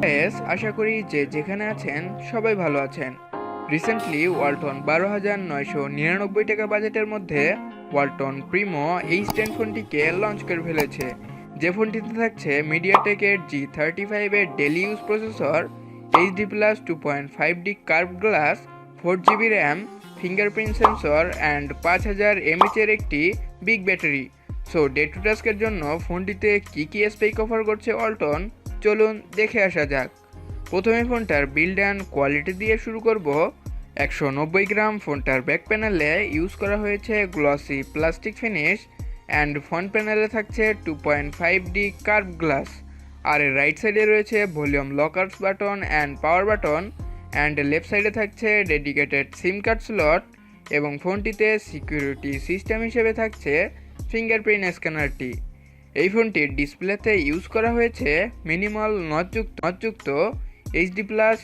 আশা করি যে যেখানে আছেন সবাই ভালো আছেন। রিসেন্টলি ওয়ালটন 12,999 টাকা বাজেটের মধ্যে ওয়ালটন প্রিমো H10 ফোনটিকে লঞ্চ করে ফেলেছে। যে ফোনটিতে থাকছে মিডিয়াটেকের G35 এর daily use processor, HD+ 2.5D curve glass, 4GB RAM, fingerprint sensor and 5000 mAh এর একটি big battery. So day to টাস্কের জন্য ফোনটিতে কী স্পেক অফার করছে ওয়ালটন, চলুন দেখে আসা যাক। প্রথমে ফোনটার বিল্ড অ্যান্ড কোয়ালিটি দিয়ে শুরু করব। 190 গ্রাম ফোনটার ব্যাক প্যানেলে ইউজ করা হয়েছে glossy plastic finish and front প্যানেলে থাকছে 2.5D কার্ভ গ্লাস। আর এর রাইট সাইডে রয়েছে volume lockers button and power button and left সাইডে থাকছে ডেডিকেটেড সিম কার্ড স্লট এবং ফোনটিতে সিকিউরিটি সিস্টেম হিসেবে থাকছে ফিঙ্গারপ্রিন্ট স্ক্যানারটি। এই ফোনটির ডিসপ্লেতে ইউজ করা হয়েছে মিনিমাল নচযুক্ত HD+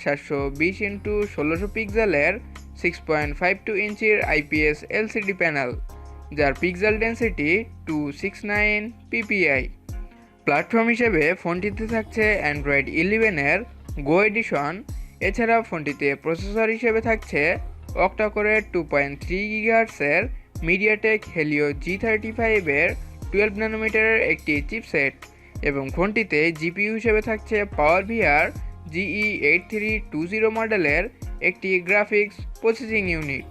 720x1600 পিক্সেলের 6.52 ইঞ্চির IPS LCD প্যানেল, যার পিক্সেল ডেন্সিটি 269 ppi। প্ল্যাটফর্ম হিসেবে ফোনটিতে থাকছে অ্যান্ড্রয়েড 11 এর গো এডিশন। এছাড়া ফোনটিতে প্রসেসর হিসেবে থাকছে অক্টা-কোরের 2.3 GHz এর মিডিয়াটেক হেলিও G35 এর 12 ন্যানোমিটারের একটি চিপসেট এবং ফোনটিতে জিপিইউ হিসেবে থাকছে PowerVR GE8320 মডেলের একটি গ্রাফিক্স প্রসেসিং ইউনিট।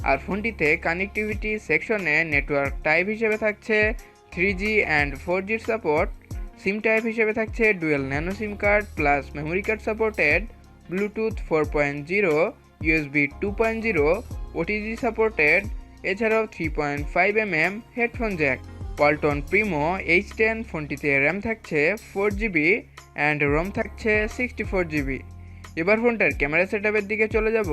আর ফোনটিতে কানেক্টিভিটি সেকশনে নেটওয়ার্ক টাইপ হিসেবে থাকছে 3G and 4G support, SIM type হিসেবে থাকছে ডুয়েল ন্যানো সিম card plus memory card supported, Bluetooth 4.0, USB 2.0, OTG supported, এছাড়াও 3.5mm headphone Jack. Walton Primo H10 ফোনটিতে র্যাম থাকছে 4GB অ্যান্ড রোম থাকছে 64GB। এবার ফোনটার ক্যামেরা সেটআপের দিকে চলে যাব।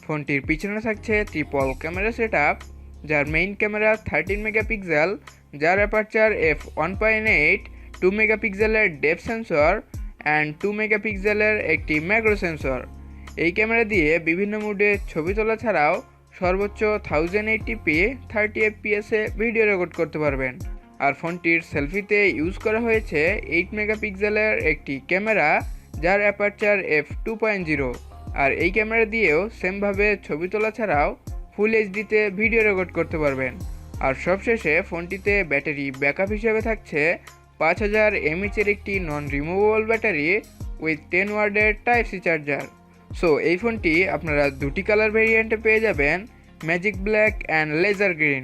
ফোনটির পিছনে থাকছে ট্রিপল ক্যামেরা সেটআপ, যার মেইন ক্যামেরা 13 মেগাপিক্সেল, যার অ্যাপারচার f1.8, 2 মেগাপিক্সেলের ডেপথ সেন্সর অ্যান্ড 2 মেগাপিক্সেলের একটি ম্যাক্রো সেন্সর। এই ক্যামেরা দিয়ে বিভিন্ন মুডে ছবি তোলা ছাড়াও সর্বোচ্চ 1080p 30fps এ ভিডিও রেকর্ড করতে পারবেন। আর ফোনটির সেলফিতে ইউজ করা হয়েছে 8 মেগাপিক্সেলের একটি ক্যামেরা, যার অ্যাপারচার f2.0। আর এই ক্যামেরা দিয়েও সেমভাবে ছবি তোলা ছাড়াও ফুল এইচডিতে ভিডিও রেকর্ড করতে পারবেন। আর সবশেষে ফোনটিতে ব্যাটারি ব্যাকআপ হিসেবে থাকছে 5000 mAh এর একটি নন রিমুভেবল ব্যাটারি উইথ 10 ওয়াটের টাইপ সি চার্জার। সো এই ফোনটি আপনারা দুটি কালার ভেরিয়েন্টে পেয়ে যাবেন, magic black and laser green.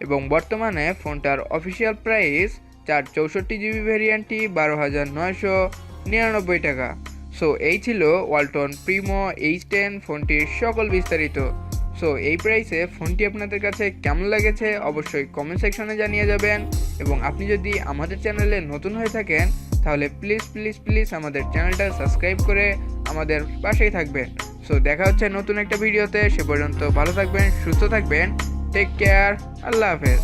এবং বর্তমানে ফোনটার অফিসিয়াল প্রাইস 464GB ভেরিয়েন্টটি 12,999 টাকা। সো এই ছিল ওয়ালটন প্রিমো H10 ফোনটির সকল বিস্তারিত। সো এই প্রাইসে ফোনটি আপনাদের কাছে কেমন লেগেছে অবশ্যই কমেন্ট সেকশনে জানিয়ে যাবেন। এবং আপনি যদি আমাদের চ্যানেলে নতুন হয়ে থাকেন তাহলে প্লিজ আমাদের চ্যানেলটা সাবস্ক্রাইব করে আমাদের পাশেই থাকবেন। সো দেখা হচ্ছে নতুন একটা ভিডিওতে, সে পর্যন্ত ভালো থাকবেন, সুস্থ থাকবেন, টেক কেয়ার, আল্লাহ হাফেজ।